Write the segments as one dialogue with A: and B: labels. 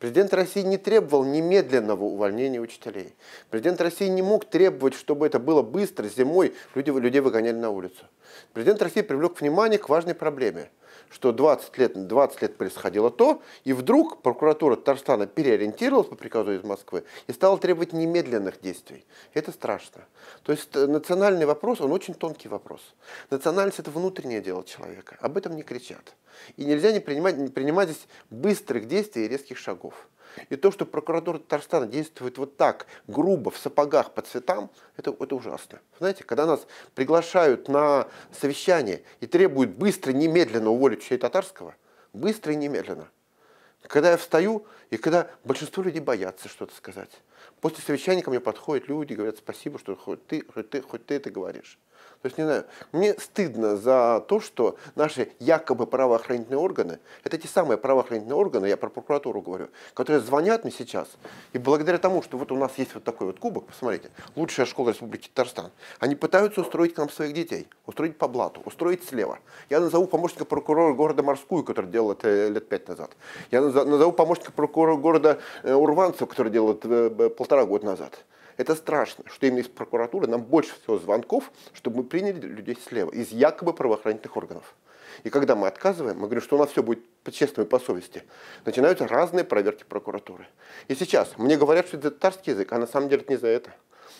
A: Президент России не требовал немедленного увольнения учителей. Президент России не мог требовать, чтобы это было быстро, зимой людей выгоняли на улицу. Президент России привлек внимание к важной проблеме, что 20 лет происходило то, и вдруг прокуратура Татарстана переориентировалась по приказу из Москвы и стала требовать немедленных действий. Это страшно. То есть национальный вопрос, он очень тонкий вопрос. Национальность – это внутреннее дело человека, об этом не кричат. И нельзя не принимать здесь быстрых действий и резких шагов. И то, что прокуратура Татарстана действует вот так, грубо, в сапогах по цветам, это ужасно. Знаете, когда нас приглашают на совещание и требуют быстро, немедленно уволить учителей татарского, быстро и немедленно. Когда я встаю, и когда большинство людей боятся что-то сказать. После совещания ко мне подходят люди и говорят: спасибо, что хоть ты это говоришь. То есть, не знаю, мне стыдно за то, что наши якобы правоохранительные органы, это те самые правоохранительные органы, я про прокуратуру говорю, которые звонят мне сейчас, и благодаря тому, что вот у нас есть вот такой вот кубок, посмотрите, лучшая школа Республики Татарстан, они пытаются устроить к нам своих детей, устроить по блату, устроить слева. Я назову помощника прокурора города Морскую, который делал это лет 5 назад. Я назову помощника прокурора города Урванцева, который делал это 1,5 года назад. Это страшно, что именно из прокуратуры нам больше всего звонков, чтобы мы приняли людей слева, из якобы правоохранительных органов. И когда мы отказываем, мы говорим, что у нас все будет по-честному и по совести, начинаются разные проверки прокуратуры. И сейчас мне говорят, что это татарский язык, а на самом деле это не за это.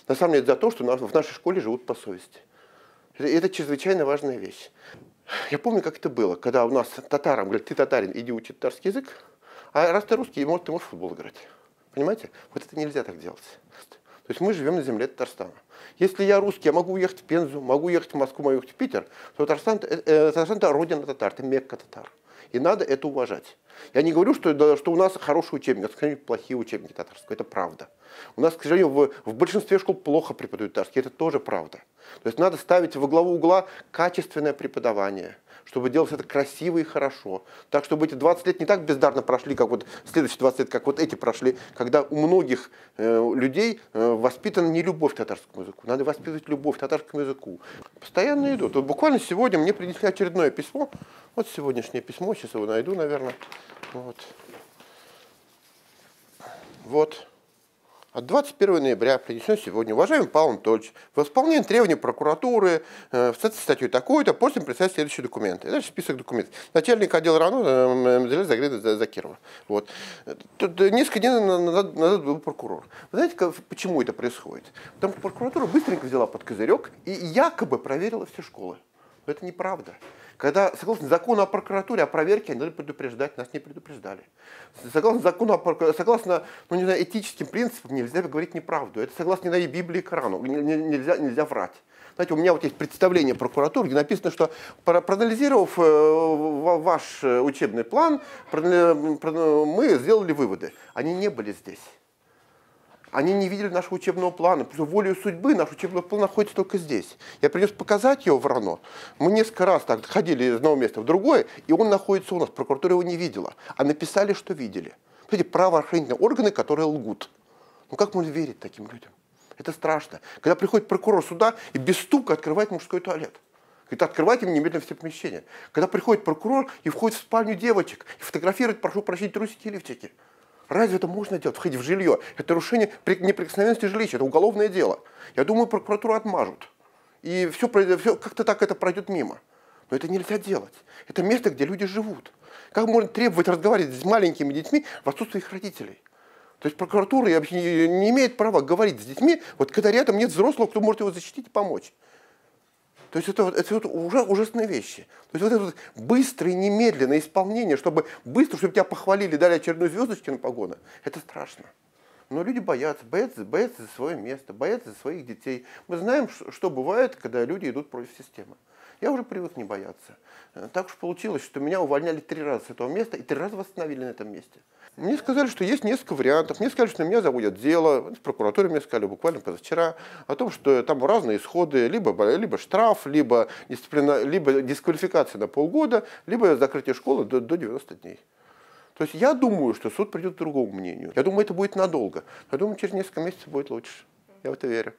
A: На самом деле это за то, что в нашей школе живут по совести. Это чрезвычайно важная вещь. Я помню, как это было, когда у нас татарам говорят: ты татарин, иди учи татарский язык, а раз ты русский, ты можешь в футбол играть. Понимаете? Вот это нельзя так делать. То есть мы живем на земле Татарстана. Если я русский, я могу уехать в Пензу, могу уехать в Москву, могу уехать в Питер, то Татарстан это родина татар, это Мекка татар. И надо это уважать. Я не говорю, что у нас хороший учебник, а, скажем, плохие учебники татарского. Это правда. У нас, к сожалению, в большинстве школ плохо преподают татарский. Это тоже правда. То есть надо ставить во главу угла качественное преподавание, чтобы делать это красиво и хорошо. Так, чтобы эти 20 лет не так бездарно прошли, как вот следующие 20 лет, как вот эти прошли, когда у многих людей воспитана не любовь к татарскому языку. Надо воспитывать любовь к татарскому языку. Постоянно идут. Вот буквально сегодня мне принесли очередное письмо. Вот сегодняшнее письмо, сейчас его найду, наверное. Вот. От 21 ноября принесено сегодня. Уважаемый Павел Анатольевич, в исполнении требований прокуратуры в статьей такой-то просим представить следующие документы. Это список документов. Начальник отдела РАНО Загреда Закирова. Вот. Тут несколько дней назад был прокурор. Вы знаете, почему это происходит? Потому что прокуратура быстренько взяла под козырек и якобы проверила все школы. Но это неправда. Когда, согласно закону о прокуратуре, о проверке, они должны предупреждать, нас не предупреждали. Согласно закону, согласно этическим принципам, нельзя говорить неправду. Это согласно Библии и Корану. Нельзя врать. Знаете, у меня вот есть представление прокуратуры, где написано, что проанализировав ваш учебный план, мы сделали выводы. Они не были здесь. Они не видели нашего учебного плана, потому что волею судьбы наш учебный план находится только здесь. Я принес показать его в РАНО. Мы несколько раз так ходили из одного места в другое, и он находится у нас. Прокуратура его не видела, а написали, что видели. Эти правоохранительные органы, которые лгут. Ну как можно верить таким людям? Это страшно. Когда приходит прокурор суда и без стука открывает мужской туалет. Говорит: открывайте им немедленно все помещения. Когда приходит прокурор и входит в спальню девочек и фотографирует, прошу прощения, трусики и лифчики. Разве это можно делать? Входить в жилье. Это нарушение неприкосновенности жилища. Это уголовное дело. Я думаю, прокуратуру отмажут. И все как-то так это пройдет мимо. Но это нельзя делать. Это место, где люди живут. Как можно требовать разговаривать с маленькими детьми в отсутствии их родителей? То есть прокуратура не имеет права говорить с детьми, вот когда рядом нет взрослого, кто может его защитить и помочь. То есть это уже ужасные вещи. То есть вот это вот быстрое, немедленное исполнение, чтобы тебя похвалили, дали очередную звездочку на погоны, это страшно. Но люди боятся за свое место, боятся за своих детей. Мы знаем, что бывает, когда люди идут против системы. Я уже привык не бояться. Так уж получилось, что меня увольняли 3 раза с этого места и 3 раза восстановили на этом месте. Мне сказали, что есть несколько вариантов. Мне сказали, что на меня заводят дело. В прокуратуре мне сказали буквально позавчера о том, что там разные исходы. Либо штраф, либо дисквалификация на полгода, либо закрытие школы до 90 дней. То есть я думаю, что суд придет к другому мнению. Я думаю, это будет надолго. Я думаю, через несколько месяцев будет лучше. Я в это верю.